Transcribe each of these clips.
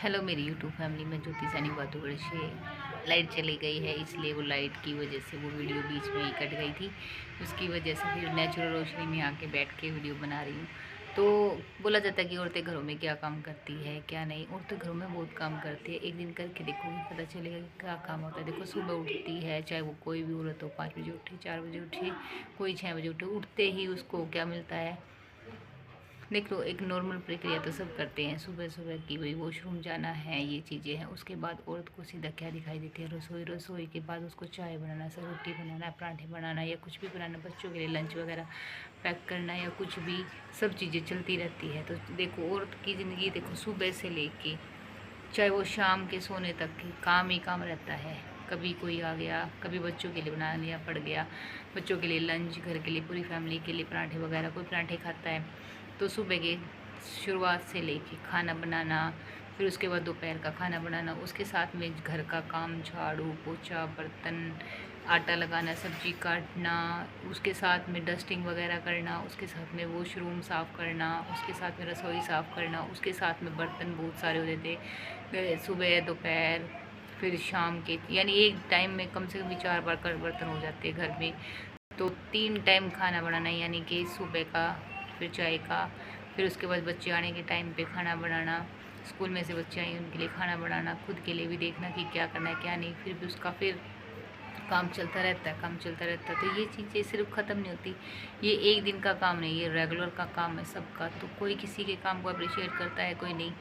Hello मेरी YouTube family में ज्योति सैनी बातों से लाइट चली गई है, इसलिए वो लाइट की वजह से वो वीडियो बीच में ही कट गई थी। उसकी वजह से फिर नेचुरल रोशनी में आके बैठ के वीडियो बना रही हूँ। तो बोला जाता है कि औरतें घरों में क्या काम करती है क्या नहीं। औरतें घरों में बहुत काम करती है, एक दिन करके देखोगे पता चलेगा कि क्या काम होता है। देखो सुबह उठती है, चाहे वो कोई भी औरत हो, 5 बजे उठे, 4 बजे उठे, कोई 6 बजे उठे, उठते ही उसको क्या मिलता है। देख लो, एक नॉर्मल प्रक्रिया तो सब करते हैं सुबह सुबह की, भाई वॉशरूम जाना है, ये चीज़ें हैं। उसके बाद औरत को सीधा क्या दिखाई देती है, रसोई। रसोई के बाद उसको चाय बनाना, सब रोटी बनाना, पराठे बनाना या कुछ भी बनाना, बच्चों के लिए लंच वगैरह पैक करना या कुछ भी, सब चीज़ें चलती रहती है। तो देखो औरत की ज़िंदगी देखो सुबह से लेके चाहे वो शाम के सोने तक काम ही काम रहता है। कभी कोई आ गया, कभी बच्चों के लिए बना लिया पड़ गया, बच्चों के लिए लंच, घर के लिए, पूरी फैमिली के लिए पराठे वगैरह, कोई पराठे खाता है। तो सुबह के शुरुआत से लेके खाना बनाना, फिर उसके बाद दोपहर का खाना बनाना, उसके साथ में घर का काम, झाड़ू पोछा, बर्तन, आटा लगाना, सब्जी काटना, उसके साथ में डस्टिंग वगैरह करना, उसके साथ में वॉशरूम साफ़ करना, उसके साथ में रसोई साफ़ करना, उसके साथ में बर्तन बहुत सारे होते थे। सुबह दोपहर फिर शाम के, यानी एक टाइम में कम से कम 4 बार कर बर्तन हो जाते हैं घर में। तो 3 टाइम खाना बनाना, यानी कि सुबह का, फिर चाय का, फिर उसके बाद बच्चे आने के टाइम पे खाना बनाना, स्कूल में से बच्चे आए उनके लिए खाना बनाना, खुद के लिए भी देखना कि क्या करना है क्या नहीं, फिर भी उसका फिर काम चलता रहता है, काम चलता रहता है। तो ये चीज़ें सिर्फ ख़त्म नहीं होती, ये एक दिन का काम नहीं, ये रेगुलर का काम है सबका। तो कोई किसी के काम को अप्रिशिएट करता है, कोई नहीं।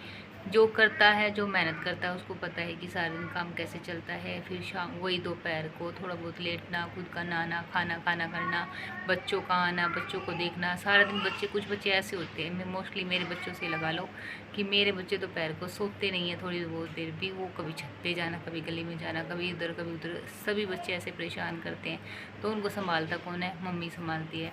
जो करता है, जो मेहनत करता है, उसको पता है कि सारा दिन काम कैसे चलता है। फिर शाम वही दोपहर को थोड़ा बहुत लेटना, खुद का नहाना, खाना खाना करना, बच्चों का आना, बच्चों को देखना सारा दिन। बच्चे, कुछ बच्चे ऐसे होते हैं, मैं मोस्टली मेरे बच्चों से लगा लो कि मेरे बच्चे दोपहर को सोते नहीं हैं थोड़ी बहुत देर भी। वो कभी छत पे जाना, कभी गली में जाना, कभी इधर कभी उधर, सभी बच्चे ऐसे परेशान करते हैं। तो उनको संभालता कौन है? मम्मी संभालती है।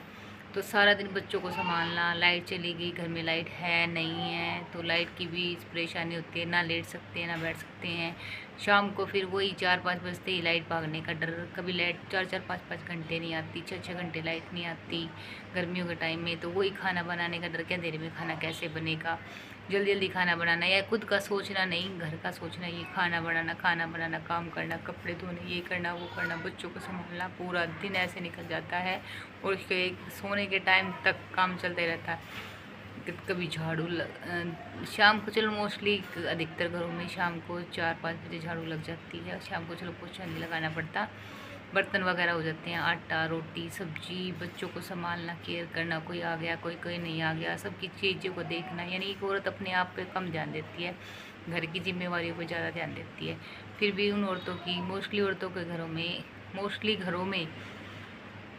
तो सारा दिन बच्चों को संभालना, लाइट चली गई, घर में लाइट है नहीं है तो लाइट की भी परेशानी होती है, ना लेट सकते हैं ना बैठ सकते हैं। शाम को फिर वही 4-5 बजते ही लाइट भागने का डर, कभी लाइट 4-4 5-5 घंटे नहीं आती, 6-6 घंटे लाइट नहीं आती गर्मियों के टाइम में। तो वही खाना बनाने का डर, क्या देर में खाना कैसे बनेगा, जल्दी जल्दी खाना बनाना, या खुद का सोचना नहीं, घर का सोचना, ये खाना बनाना, काम करना, कपड़े धोने, ये करना वो करना, बच्चों को संभालना, पूरा दिन ऐसे निकल जाता है। और उसके सोने के टाइम तक काम चलते रहता है। कभी झाड़ू शाम को, चलो मोस्टली अधिकतर घरों में शाम को 4-5 बजे झाड़ू लग जाती है। शाम को चलो पोछा नहीं लगाना पड़ता, बर्तन वगैरह हो जाते हैं, आटा रोटी सब्जी, बच्चों को संभालना, केयर करना, कोई आ गया कोई कोई नहीं आ गया, सबकी चीज़ों को देखना। यानी एक औरत अपने आप पे कम ध्यान देती है, घर की जिम्मेवारियों पर ज़्यादा ध्यान देती है। फिर भी उन औरतों की, मोस्टली औरतों के घरों में, मोस्टली घरों में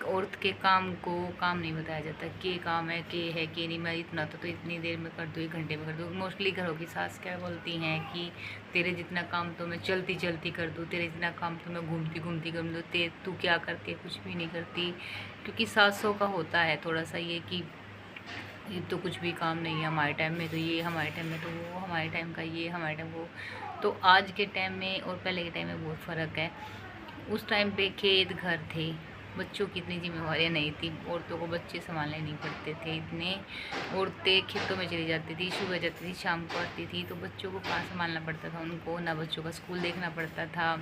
औरत के काम को काम नहीं बताया जाता, के काम है के है के नहीं, मैं इतना तो इतनी देर में कर दूँ, 1 घंटे में कर दूँ। मोस्टली घरों की सास क्या बोलती हैं कि तेरे जितना काम तो मैं चलती चलती कर दूँ, तेरे जितना काम तो मैं घूमती घूमती कर दूँ, तू क्या करती है? कुछ भी नहीं करती। क्योंकि सासों का होता है थोड़ा सा ये कि ये तो कुछ भी काम नहीं है, हमारे टाइम में तो ये, हमारे टाइम में तो वो, हमारे टाइम का ये, हमारे टाइम वो। तो आज के टाइम में और पहले के टाइम में बहुत फ़र्क है। उस टाइम पे खेत घर थे, बच्चों की इतनी जिम्मेवारियाँ नहीं थी, औरतों को बच्चे संभालने नहीं पड़ते थे इतने। औरतें खेतों में चली जाती थी, सुबह जाती थी, शाम को आती थी, तो बच्चों को कहाँ संभालना पड़ता था उनको, ना बच्चों का स्कूल देखना पड़ता था,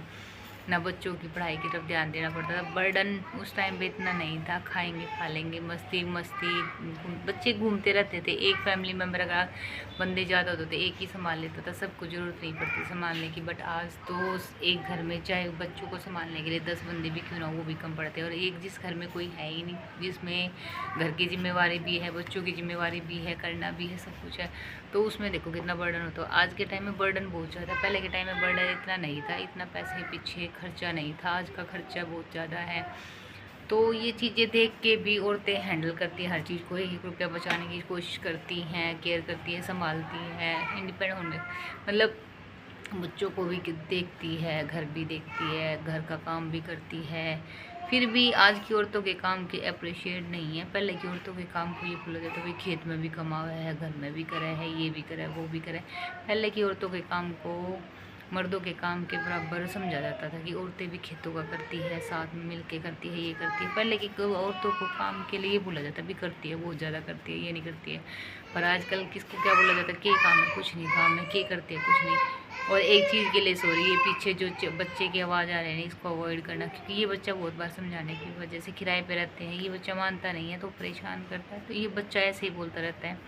ना बच्चों की पढ़ाई की तरफ ध्यान देना पड़ता था। बर्डन उस टाइम पे इतना नहीं था, खाएंगे खा लेंगे, मस्ती मस्ती, बच्चे घूमते रहते थे। एक फैमिली मेम्बर अगर बंदे ज़्यादा होते थे, एक ही संभाल लेता था, सबको ज़रूरत नहीं पड़ती संभालने की। बट आज तो एक घर में चाहे बच्चों को संभालने के लिए 10 बंदे भी क्यों ना, वो भी कम पड़ते हैं। और एक जिस घर में कोई है ही नहीं, जिसमें घर की जिम्मेवारी भी है, बच्चों की जिम्मेवारी भी है, करना भी है, सब कुछ है, तो उसमें देखो कितना बर्डन होता है। आज के टाइम में बर्डन बहुत ज़्यादा, पहले के टाइम में बर्डन इतना नहीं था, इतना पैसे पीछे खर्चा नहीं था, आज का खर्चा बहुत ज़्यादा है। तो ये चीज़ें देख के भी औरतें हैंडल करती हैं हर चीज़ को, 1-1 रुपया बचाने की कोशिश करती हैं, केयर करती हैं, संभालती हैं, इंडिपेंडेंट होने, मतलब बच्चों को भी देखती है, घर भी देखती है, घर का काम भी करती है। फिर भी आज की औरतों के काम की अप्रिशिएट नहीं है। पहले की औरतों के काम को ये बोला जाता है भाई खेत में भी कमा हुआ है, घर में भी करा है, ये भी करा है, वो भी करा है। पहले की औरतों के काम को मर्दों के काम के बराबर समझा जाता था कि औरतें भी खेतों का करती है, साथ में मिल के करती है, ये करती है। पहले की औरतों को काम के लिए बोला जाता भी करती है, बहुत ज़्यादा करती है, ये नहीं करती है। पर आजकल किसको क्या बोला जाता है, क्या काम है, कुछ नहीं काम है, क्या करती है, कुछ नहीं। और एक चीज़ के लिए सॉरी, ये पीछे जो बच्चे की आवाज़ आ रही है इसको अवॉइड करना, क्योंकि ये बच्चा बहुत बार समझाने की वजह से किराए पे रहते हैं, ये बच्चा मानता नहीं है तो परेशान करता है। तो ये बच्चा ऐसे ही बोलता रहता है,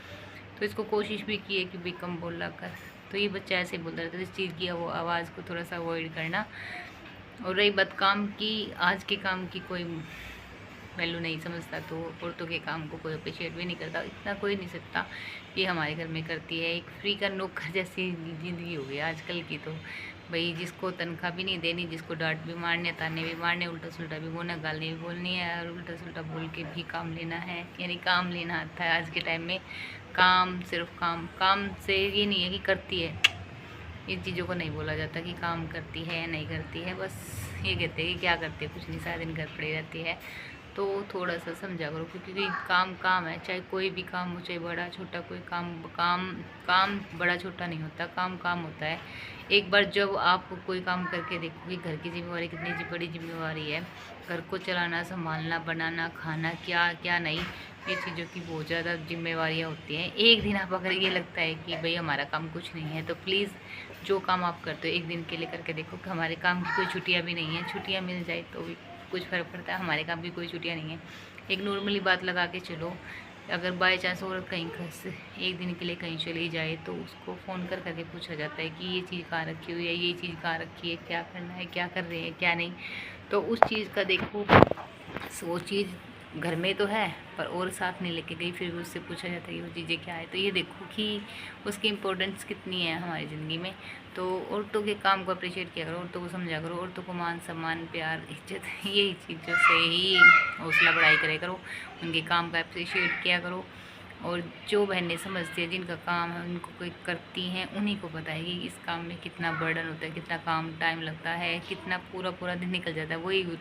तो इसको कोशिश भी की है कि भाई कम बोला कर, तो ये बच्चा ऐसे ही बोलता रहता है। इस चीज़ की वो आवाज़ को थोड़ा सा अवॉइड करना। और रही बात काम की, आज के काम की कोई वैल्यू नहीं समझता, तो औरतों के काम को कोई अप्रिशिएट भी नहीं करता। इतना कोई नहीं सकता कि हमारे घर में करती है, एक फ्री का नौकर जैसी ज़िंदगी हो गई आजकल की। तो भाई जिसको तनख्वाह भी नहीं देनी, जिसको डांट भी मारने, ताने भी मारने, उल्टा सुल्टा भी बोलना, गाली भी बोलनी है, और उल्टा सुल्टा बोल के भी काम लेना है, यानी काम लेना आता है आज के टाइम में। काम सिर्फ काम, काम से ये नहीं है कि करती है, इन चीज़ों को नहीं बोला जाता कि काम करती है या नहीं करती है। बस ये कहते हैं कि क्या करती है, कुछ नहीं, सारा दिन घर पड़ी रहती है। तो थोड़ा सा समझा करो, क्योंकि काम काम है, चाहे कोई भी काम हो, चाहे बड़ा छोटा कोई काम, काम बड़ा छोटा नहीं होता, काम काम होता है। एक बार जब आप कोई काम करके देखो कि घर की जिम्मेवारी कितनी बड़ी जिम्मेवारी है, घर को चलाना, संभालना, बनाना, खाना, क्या क्या नहीं, ये चीज़ों की बहुत ज़्यादा जिम्मेवारियाँ होती हैं। एक दिन आप अगर ये लगता है कि भाई हमारा काम कुछ नहीं है, तो प्लीज़ जो काम आप करते हो एक दिन के लिए करके देखो कि हमारे काम की कोई छुट्टियाँ भी नहीं है। छुट्टियाँ मिल जाए तो भी कुछ फ़र्क पड़ता है, हमारे काम की कोई छुट्टियाँ नहीं है। एक नॉर्मली बात लगा के चलो, अगर बाय चांस औरत कहीं से एक दिन के लिए कहीं चली जाए, तो उसको फ़ोन कर करके पूछा जाता है कि ये चीज़ कहाँ रखी हुई है, ये चीज़ कहाँ रखी है, क्या करना है, क्या कर रहे हैं, क्या नहीं। तो उस चीज़ का देखो, वो चीज़ घर में तो है पर और साथ नहीं लेके गई, फिर भी उससे पूछा जाता है कि वो चीज़ें क्या है। तो ये देखो कि उसकी इम्पोर्टेंस कितनी है हमारी ज़िंदगी में। तो औरतों के काम को अप्रिशिएट किया करो, औरतों को समझा करो, औरतों को मान सम्मान, प्यार, इज्जत, यही चीज़ों से ही हौसला बढ़ाई करे करो, उनके काम का अप्रिशिएट किया करो। और जो बहनें समझती है, जिनका काम है, उनको कोई करती हैं, उन्हीं को पता है कि इस काम में कितना बर्डन होता है, कितना काम टाइम लगता है, कितना पूरा पूरा दिन निकल जाता है। वही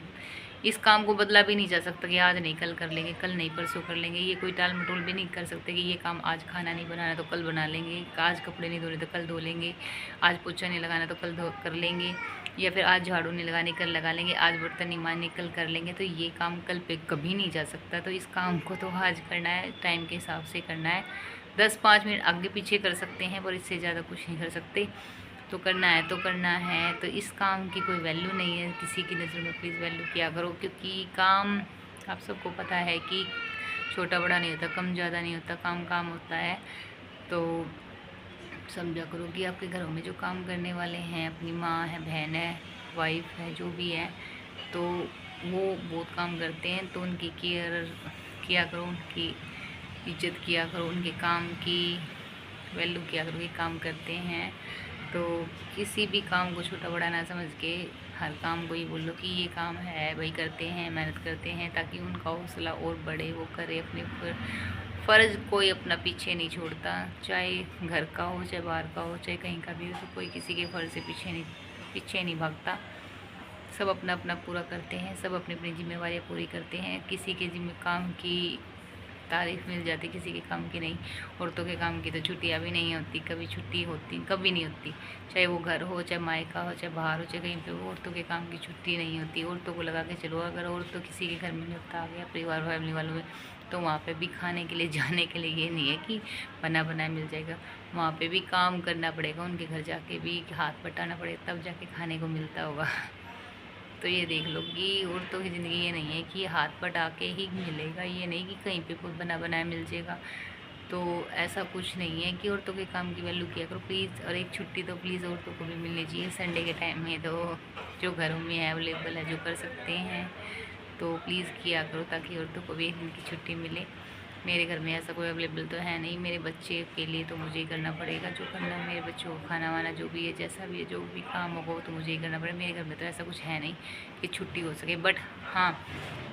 इस काम को बदला भी नहीं जा सकता कि आज नहीं कल कर लेंगे, कल नहीं परसों कर लेंगे। ये कोई टाल मटोल भी नहीं कर सकते कि ये काम आज खाना नहीं बनाना तो कल बना लेंगे, आज कपड़े नहीं धोने तो कल धो लेंगे, आज पोछा नहीं लगाना तो कल धो कर लेंगे, या फिर आज झाड़ू नहीं लगानी कल लगा लेंगे, आज बर्तन नहीं मारने कल कर लेंगे। तो ये काम कल पे कभी नहीं जा सकता। तो इस काम को तो आज करना है, टाइम के हिसाब से करना है। 10-5 मिनट आगे पीछे कर सकते हैं पर इससे ज़्यादा कुछ नहीं कर सकते। तो करना है तो करना है। तो इस काम की कोई वैल्यू नहीं है, किसी की नज़र में प्लीज़ वैल्यू किया करो, क्योंकि काम आप सबको पता है कि छोटा बड़ा नहीं होता, कम ज़्यादा नहीं होता, काम काम होता है। तो समझा करो कि आपके घरों में जो काम करने वाले हैं, अपनी माँ है, बहन है, वाइफ है, जो भी है, तो वो बहुत काम करते हैं। तो उनकी केयर किया करो, उनकी इज्जत किया करो, उनके काम की वैल्यू किया करो कि काम करते हैं। तो किसी भी काम को छोटा बड़ा ना समझ के हर काम को ही बोलो कि ये काम है भाई, करते हैं, मेहनत करते हैं, ताकि उनका हौसला और बढ़े, वो करे अपने फ़र्ज़। कोई अपना पीछे नहीं छोड़ता, चाहे घर का हो, चाहे बाहर का हो, चाहे कहीं का भी हो, तो कोई किसी के फ़र्ज़ से पीछे नहीं भागता। सब अपना अपना पूरा करते हैं, सब अपनी अपनी जिम्मेवारियाँ पूरी करते हैं। किसी के काम की तारीफ़ मिल जाती, किसी के काम की नहीं। औरतों के काम की तो छुट्टियाँ भी नहीं होती, कभी छुट्टी होती, कभी नहीं होती। चाहे वो घर हो, चाहे मायका हो, चाहे बाहर हो, चाहे कहीं पे हो, औरतों के काम की छुट्टी नहीं होती। औरतों को लगा के चलो, अगर औरतों किसी के घर में न्योता आ गया परिवार फैमिली वालों में, तो वहाँ पे भी खाने के लिए जाने के लिए ये नहीं है कि बना बनाया मिल जाएगा, वहाँ पे भी काम करना पड़ेगा, उनके घर जाके भी हाथ बटाना पड़ेगा, तब जाके खाने को मिलता होगा। तो ये देख लो कि औरतों की ज़िंदगी ये नहीं है कि हाथ पटा के ही मिलेगा, ये नहीं कि कहीं पे खुद बना बनाया मिल जाएगा। तो ऐसा कुछ नहीं है कि औरतों के काम की वैल्यू किया करो प्लीज़। और एक छुट्टी तो प्लीज़ औरतों को भी मिलनी चाहिए संडे के टाइम में, तो जो घरों में अवेलेबल है, जो कर सकते हैं, तो प्लीज़ किया करो, ताकि औरतों को भी एक दिन की छुट्टी मिले। मेरे घर में ऐसा कोई अवेलेबल तो है नहीं, मेरे बच्चे के लिए तो मुझे ही करना पड़ेगा, जो करना है मेरे बच्चों को, खाना वाना जो भी है, जैसा भी है, जो भी काम होगा वो तो मुझे ही करना पड़ेगा। मेरे घर में तो ऐसा कुछ है नहीं कि छुट्टी हो सके। बट हाँ,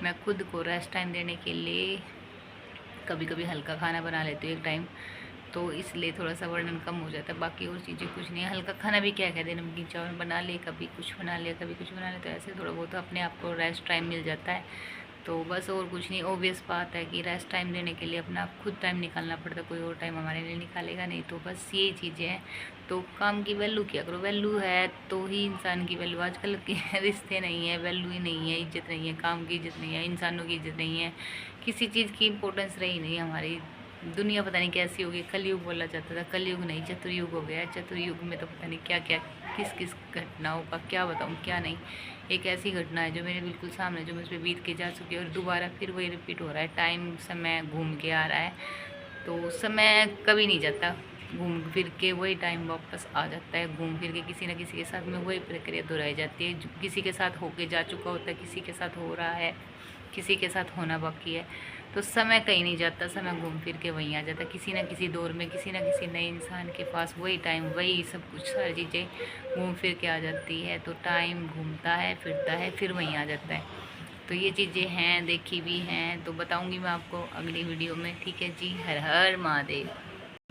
मैं खुद को रेस्ट टाइम देने के लिए कभी कभी हल्का खाना बना लेती हूँ एक टाइम, तो इसलिए थोड़ा सा वर्णन कम हो जाता है। बाकी और चीज़ें कुछ नहीं है। हल्का खाना भी क्या कहते हैं, नमकीन चावल बना ले, कभी कुछ बना लिया, कभी कुछ बना लिया, तो ऐसे थोड़ा बहुत अपने आप को रेस्ट टाइम मिल जाता है। तो बस और कुछ नहीं। ऑब्वियस बात है कि रेस्ट टाइम देने के लिए अपना खुद टाइम निकालना पड़ता है, कोई और टाइम हमारे लिए निकालेगा नहीं। तो बस ये चीज़ें हैं। तो काम की वैल्यू क्या करो, वैल्यू है तो ही इंसान की वैल्यू। आजकल के रिश्ते नहीं है, वैल्यू ही नहीं है, इज्जत नहीं है, काम की इज्जत नहीं है, इंसानों की इज्जत नहीं है, किसी चीज़ की इम्पोर्टेंस रही नहीं हमारी। दुनिया पता नहीं कैसी होगी। कलयुग बोला जाता था, कलयुग नहीं चतुर्युग हो गया। चतुर्युग में तो पता नहीं क्या क्या किस किस घटनाओं का क्या बताऊँ क्या नहीं। एक ऐसी घटना है जो मेरे बिल्कुल सामने, जो मुझ पर बीत के जा चुकी है और दोबारा फिर वही रिपीट हो रहा है। टाइम समय घूम के आ रहा है, तो समय कभी नहीं जाता, घूम फिर के वही टाइम वापस आ जाता है। घूम फिर के किसी न किसी के साथ में वही प्रक्रिया दोहराई जाती है। जो किसी के साथ होके जा चुका होता है, किसी के साथ हो रहा है, किसी के साथ होना बाकी है। तो समय कहीं नहीं जाता, समय घूम फिर के वहीं आ जाता है। किसी न किसी दौर में किसी न किसी नए इंसान के पास वही टाइम, वही सब कुछ, सारी चीज़ें घूम फिर के आ जाती है। तो टाइम घूमता है फिरता है फिर वहीं आ जाता है। तो ये चीज़ें हैं, देखी भी हैं, तो बताऊंगी मैं आपको अगली वीडियो में। ठीक है जी, हर हर महादेव।